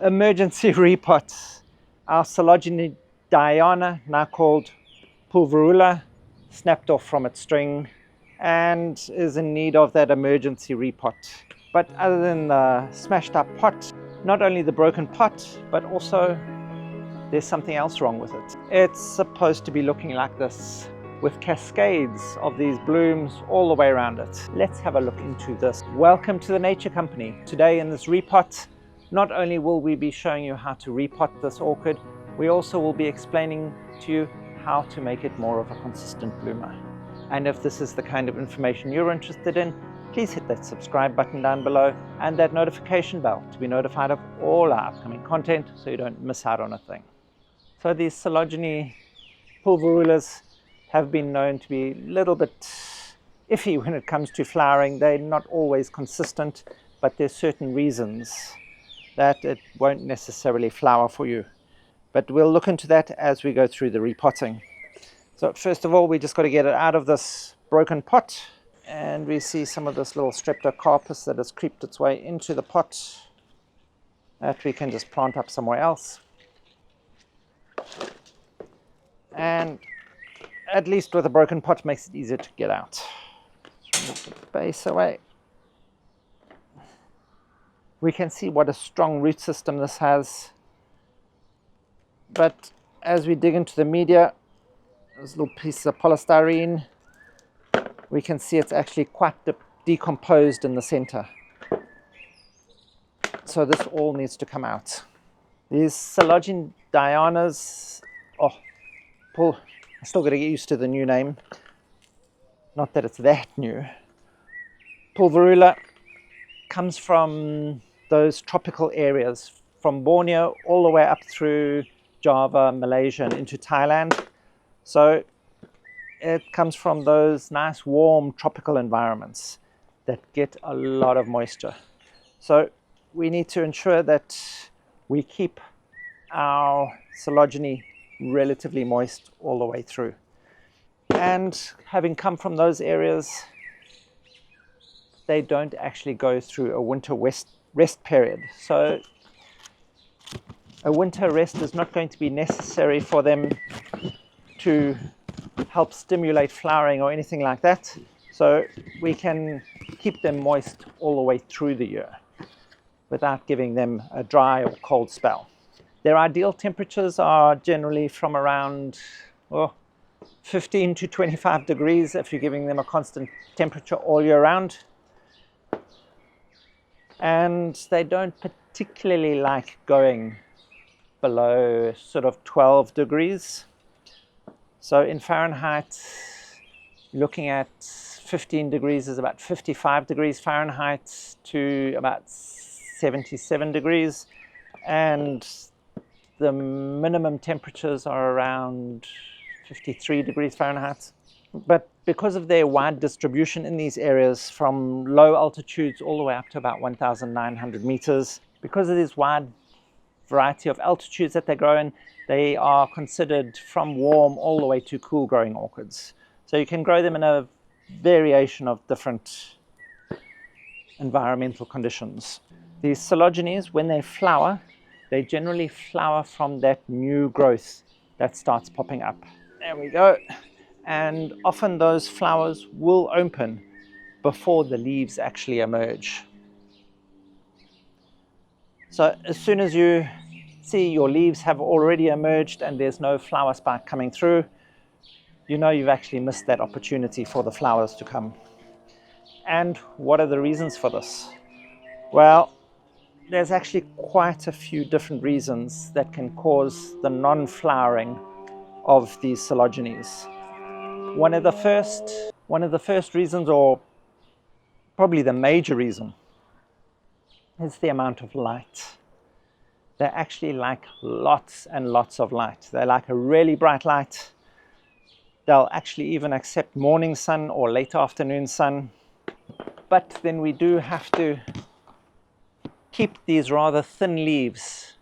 emergency repot. Our Coelogyne dayana, now called pulverula, snapped off from its string and is in need of that emergency repot. But other than the smashed up pot, not only the broken pot, but also there's something else wrong with it. It's supposed to be looking like this, with cascades of these blooms all the way around it. Let's have a look into this. Welcome to the Nature Company. Today in this repot, not only will we be showing you how to repot this orchid, we also will be explaining to you how to make it more of a consistent bloomer. And if this is the kind of information you're interested in, please hit that subscribe button down below and that notification bell to be notified of all our upcoming content so you don't miss out on a thing. So these Coelogyne pulverulas have been known to be a little bit iffy when it comes to flowering. They're not always consistent, but there's certain reasons that it won't necessarily flower for you. But we'll look into that as we go through the repotting. So first of all, we just got to get it out of this broken pot. And we see some of this little streptocarpus that has creeped its way into the pot that we can just plant up somewhere else. And at least with a broken pot makes it easier to get out. Let's move the base away. We can see what a strong root system this has. But as we dig into the media, those little pieces of polystyrene, we can see it's actually quite decomposed in the center. So this all needs to come out. These Coelogyne dayanas, I'm still got to get used to the new name. Not that it's that new. Pulverula comes from those tropical areas, from Borneo all the way up through Java, Malaysia, and into Thailand. So it comes from those nice warm tropical environments that get a lot of moisture. So we need to ensure that we keep our Coelogyne relatively moist all the way through. And having come from those areas, they don't actually go through a winter rest period. So a winter rest is not going to be necessary for them to help stimulate flowering or anything like that. So we can keep them moist all the way through the year without giving them a dry or cold spell. Their ideal temperatures are generally from around 15 to 25 degrees if you're giving them a constant temperature all year round. And they don't particularly like going below sort of 12 degrees. So in Fahrenheit, looking at 15 degrees is about 55 degrees Fahrenheit to about 77 degrees. And the minimum temperatures are around 53 degrees Fahrenheit. But because of their wide distribution in these areas, from low altitudes all the way up to about 1,900 meters, because of this wide variety of altitudes that they grow in, they are considered from warm all the way to cool growing orchids. So you can grow them in a variation of different environmental conditions. These Coelogynes, when they flower, they generally flower from that new growth that starts popping up. There we go. And often those flowers will open before the leaves actually emerge. So as soon as you see your leaves have already emerged and there's no flower spike coming through, you know you've actually missed that opportunity for the flowers to come. And what are the reasons for this? Well, there's actually quite a few different reasons that can cause the non-flowering of these Coelogynes. One of the first reasons, or probably the major reason, is the amount of light. They actually like lots and lots of light. They like a really bright light. They'll actually even accept morning sun or late afternoon sun. But then we do have to keep these rather thin leaves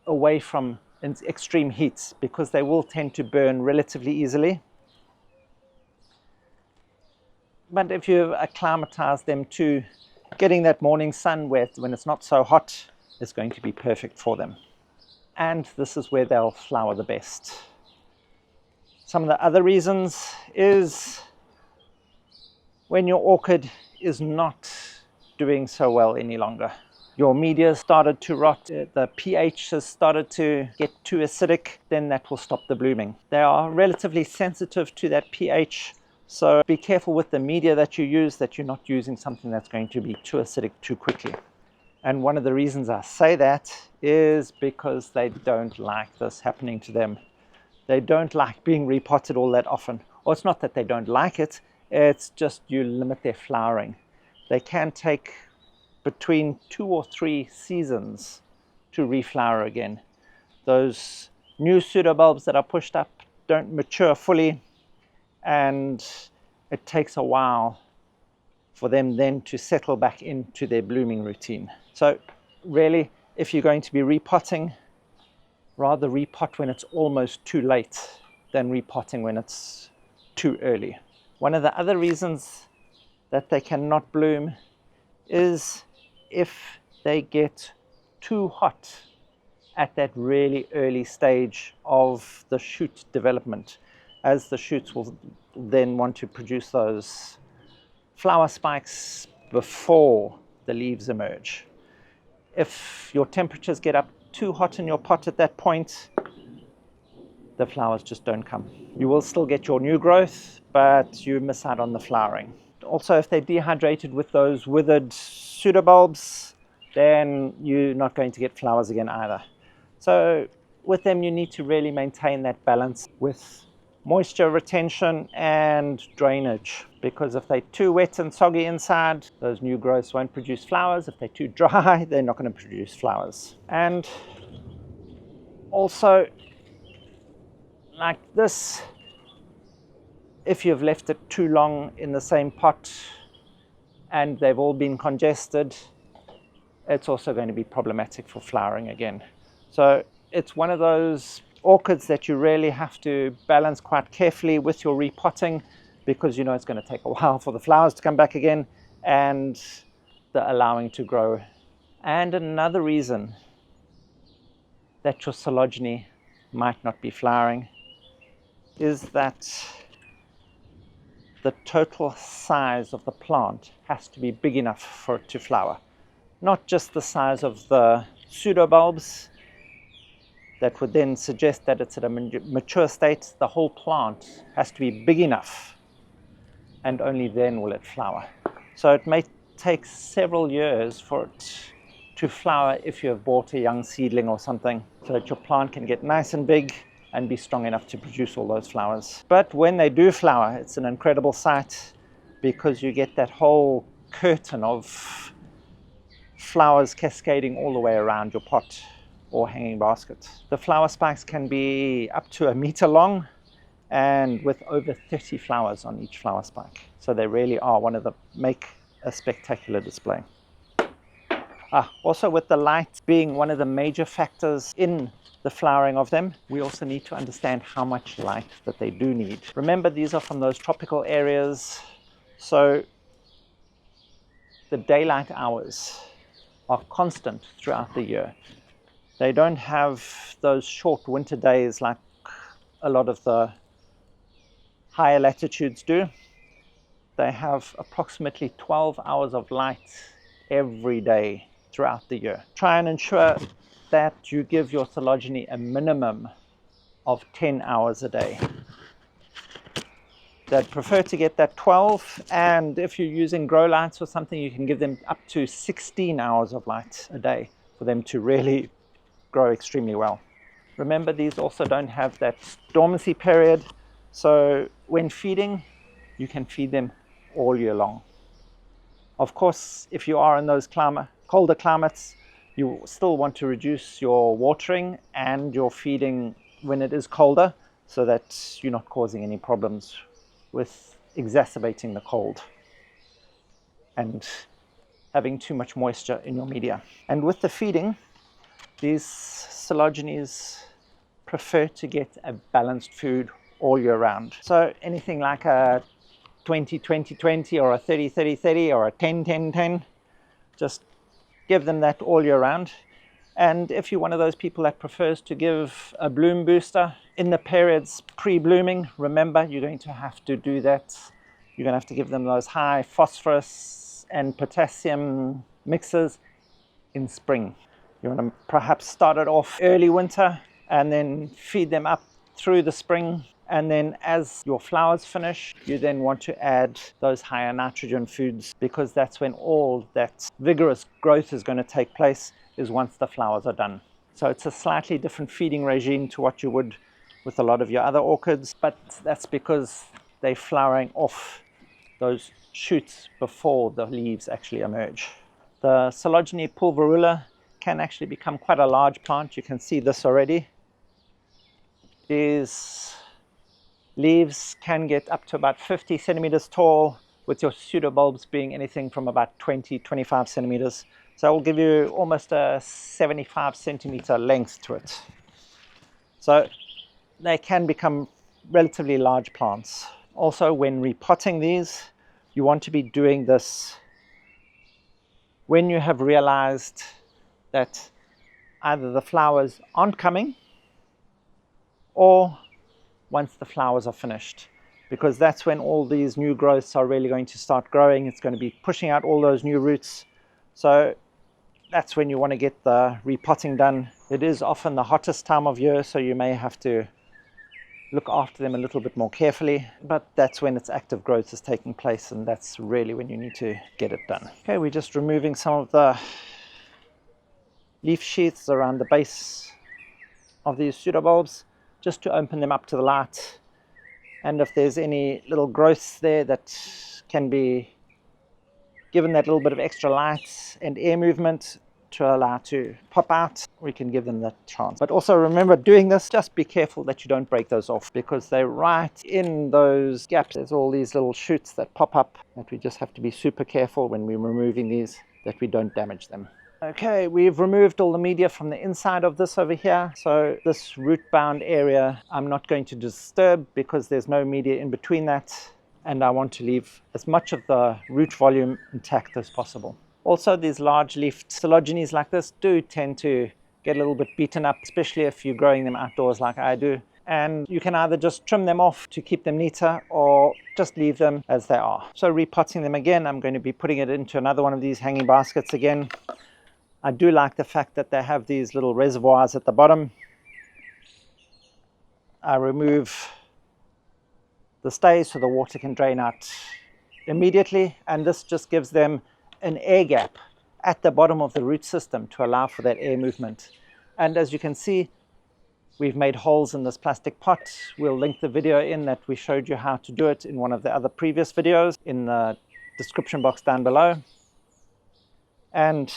away from extreme heat, because they will tend to burn relatively easily. But if you acclimatize them to getting that morning sun when it's not so hot is going to be perfect for them. And this is where they'll flower the best. Some of the other reasons is when your orchid is not doing so well any longer. Your media started to rot, the pH has started to get too acidic, then that will stop the blooming. They are relatively sensitive to that pH, so be careful with the media that you use, that you're not using something that's going to be too acidic too quickly. And one of the reasons I say that is because they don't like this happening to them. They don't like being repotted all that often. Or it's not that they don't like it, it's just you limit their flowering. They can take between 2 or 3 seasons to reflower again. Those new pseudobulbs that are pushed up don't mature fully, and it takes a while for them then to settle back into their blooming routine. So really, if you're going to be repotting, rather repot when it's almost too late than repotting when it's too early. One of the other reasons that they cannot bloom is if they get too hot at that really early stage of the shoot development, as the shoots will then want to produce those flower spikes before the leaves emerge. If your temperatures get up too hot in your pot at that point, the flowers just don't come. You will still get your new growth, but you miss out on the flowering. Also, if they're dehydrated with those withered pseudobulbs, then you're not going to get flowers again either. So with them, you need to really maintain that balance with moisture retention and drainage, because if they're too wet and soggy inside, those new growths won't produce flowers. If they're too dry, they're not going to produce flowers. And also, like this, if you've left it too long in the same pot and they've all been congested, it's also going to be problematic for flowering again. So it's one of those orchids that you really have to balance quite carefully with your repotting, because you know it's going to take a while for the flowers to come back again and the allowing to grow. And another reason that your coelogyne might not be flowering is that the total size of the plant has to be big enough for it to flower. Not just the size of the pseudobulbs that would then suggest that it's at a mature state. The whole plant has to be big enough, and only then will it flower. So it may take several years for it to flower if you have bought a young seedling or something, so that your plant can get nice and big and be strong enough to produce all those flowers. But when they do flower, it's an incredible sight, because you get that whole curtain of flowers cascading all the way around your pot or hanging basket. The flower spikes can be up to 1 meter long and with over 30 flowers on each flower spike. So they really are make a spectacular display. Also, with the light being one of the major factors in the flowering of them, we also need to understand how much light that they do need. Remember, these are from those tropical areas, so the daylight hours are constant throughout the year. They don't have those short winter days like a lot of the higher latitudes do. They have approximately 12 hours of light every day throughout the year. Try and ensure that you give your coelogyne a minimum of 10 hours a day. They'd prefer to get that 12, and if you're using grow lights or something, you can give them up to 16 hours of light a day for them to really grow extremely well. Remember, these also don't have that dormancy period, so when feeding, you can feed them all year long. Of course, if you are in those colder climates, you still want to reduce your watering and your feeding when it is colder, so that you're not causing any problems with exacerbating the cold and having too much moisture in your media. And with the feeding, these coelogynes prefer to get a balanced food all year round. So anything like a 20-20-20 or a 30-30-30 or a 10-10-10 Just give them that all year round. And if you're one of those people that prefers to give a bloom booster in the periods pre-blooming, remember you're going to have to do that. You're going to have to give them those high phosphorus and potassium mixes in spring. You want to perhaps start it off early winter and then feed them up through the spring. And then as your flowers finish, you then want to add those higher nitrogen foods, because that's when all that vigorous growth is going to take place, is once the flowers are done. So it's a slightly different feeding regime to what you would with a lot of your other orchids, but that's because they're flowering off those shoots before the leaves actually emerge. The Coelogyne pulverula can actually become quite a large plant. You can see this already. These leaves can get up to about 50 centimeters tall, with your pseudobulbs being anything from about 20-25 centimeters. So it will give you almost a 75 centimeter length to it. So they can become relatively large plants. Also, when repotting these, you want to be doing this when you have realized that either the flowers aren't coming or once the flowers are finished, because that's when all these new growths are really going to start growing. It's going to be pushing out all those new roots. So that's when you want to get the repotting done. It is often the hottest time of year, so you may have to look after them a little bit more carefully, but that's when its active growth is taking place, and that's really when you need to get it done. Okay, we're just removing some of the leaf sheaths around the base of these pseudobulbs, just to open them up to the light. And if there's any little growths there that can be given that little bit of extra light and air movement to allow to pop out, we can give them that chance. But also remember, doing this, just be careful that you don't break those off, because they're right in those gaps. There's all these little shoots that pop up that we just have to be super careful when we're removing these, that we don't damage them. Okay, we've removed all the media from the inside of this over here. So this root bound area I'm not going to disturb, because there's no media in between that, and I want to leave as much of the root volume intact as possible. Also, these large leafed coelogynes like this do tend to get a little bit beaten up, especially if you're growing them outdoors like I do. And you can either just trim them off to keep them neater, or just leave them as they are. So repotting them again, I'm going to be putting it into another one of these hanging baskets again. I do like the fact that they have these little reservoirs at the bottom. I remove the stays so the water can drain out immediately, and this just gives them an air gap at the bottom of the root system to allow for that air movement. And as you can see, we've made holes in this plastic pot. We'll link the video in that we showed you how to do it in one of the other previous videos in the description box down below. And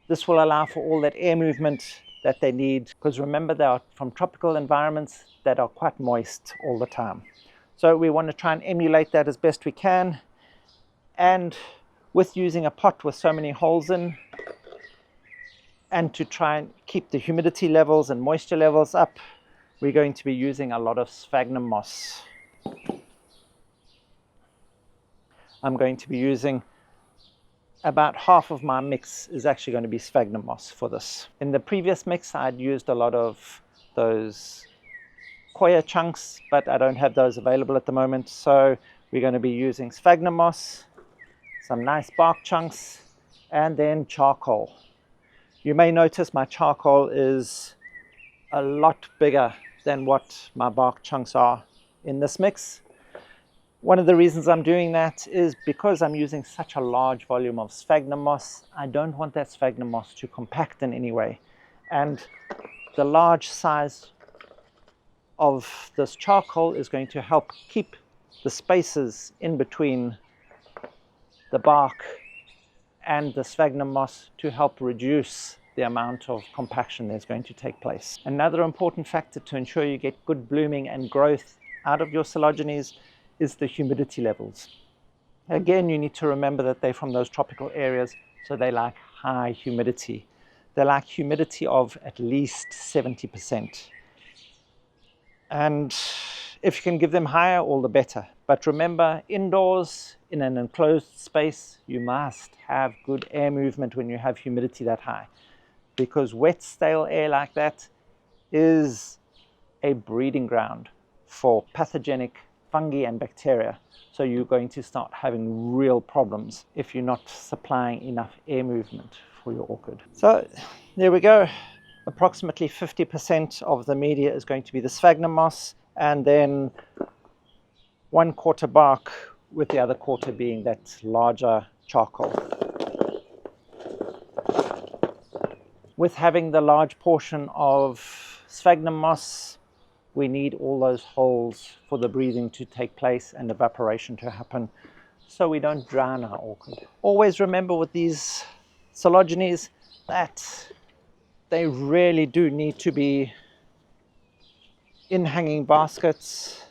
this will allow for all that air movement that they need, because remember, they are from tropical environments that are quite moist all the time. So we want to try and emulate that as best we can. And with using a pot with so many holes in, and to try and keep the humidity levels and moisture levels up, we're going to be using a lot of sphagnum moss. I'm going to be using about half of my mix is actually going to be sphagnum moss for this. In the previous mix, I'd used a lot of those coir chunks, but I don't have those available at the moment. So we're going to be using sphagnum moss, some nice bark chunks, and then charcoal. You may notice my charcoal is a lot bigger than what my bark chunks are in this mix. One of the reasons I'm doing that is because I'm using such a large volume of sphagnum moss. I don't want that sphagnum moss to compact in any way. And the large size of this charcoal is going to help keep the spaces in between the bark and the sphagnum moss to help reduce the amount of compaction that's going to take place. Another important factor to ensure you get good blooming and growth out of your coelogynes is the humidity levels. Again, you need to remember that they're from those tropical areas, so they like high humidity. They like humidity of at least 70%. And If you can give them higher, all the better. But remember, indoors, in an enclosed space, you must have good air movement when you have humidity that high, because wet, stale air like that is a breeding ground for pathogenic fungi and bacteria. So you're going to start having real problems if you're not supplying enough air movement for your orchid. So there we go. Approximately 50% of the media is going to be the sphagnum moss, and then 1/4 bark, with the other quarter being that larger charcoal. With having the large portion of sphagnum moss, we need all those holes for the breathing to take place and evaporation to happen, so we don't drown our orchid. Always remember with these coelogynes that they really do need to be in hanging baskets,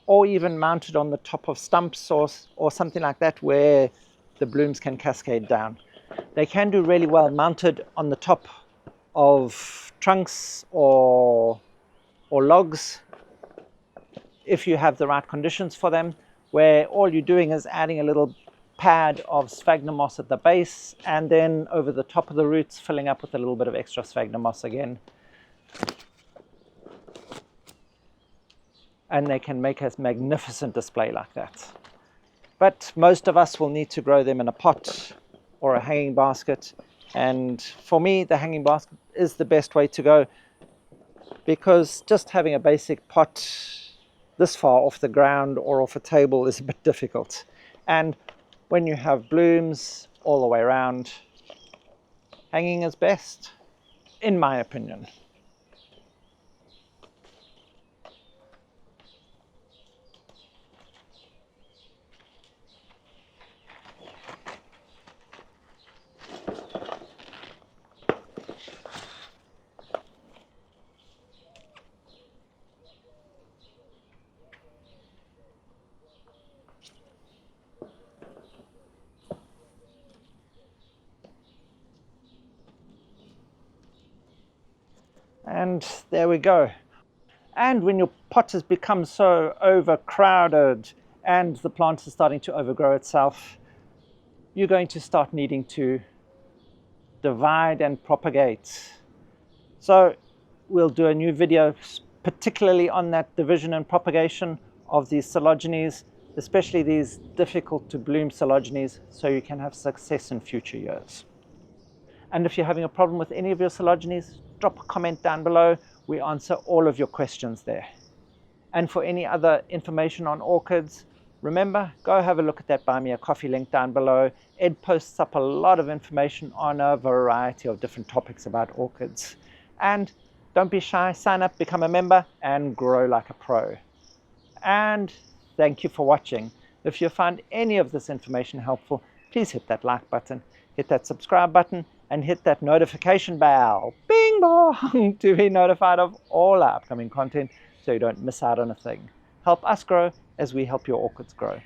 or even mounted on the top of stumps or something like that, where the blooms can cascade down. They can do really well mounted on the top of trunks or logs, if you have the right conditions for them, where all you're doing is adding a little pad of sphagnum moss at the base, and then over the top of the roots filling up with a little bit of extra sphagnum moss again. And they can make a magnificent display like that. But most of us will need to grow them in a pot or a hanging basket, and for me the hanging basket is the best way to go, because just having a basic pot this far off the ground or off a table is a bit difficult. And when you have blooms all the way around, hanging is best, in my opinion. And there we go. And when your pot has become so overcrowded and the plant is starting to overgrow itself, you're going to start needing to divide and propagate. So we'll do a new video particularly on that division and propagation of these coelogynes, especially these difficult to bloom coelogynes, so you can have success in future years. And if you're having a problem with any of your coelogynes, drop a comment down below. We answer all of your questions there. And for any other information on orchids, remember, go have a look at that Buy Me a Coffee link down below. Ed posts up a lot of information on a variety of different topics about orchids. And don't be shy, sign up, become a member, and grow like a pro. And thank you for watching. If you found any of this information helpful, please hit that like button, hit that subscribe button, and hit that notification bell, bing bong, to be notified of all our upcoming content so you don't miss out on a thing. Help us grow as we help your orchids grow.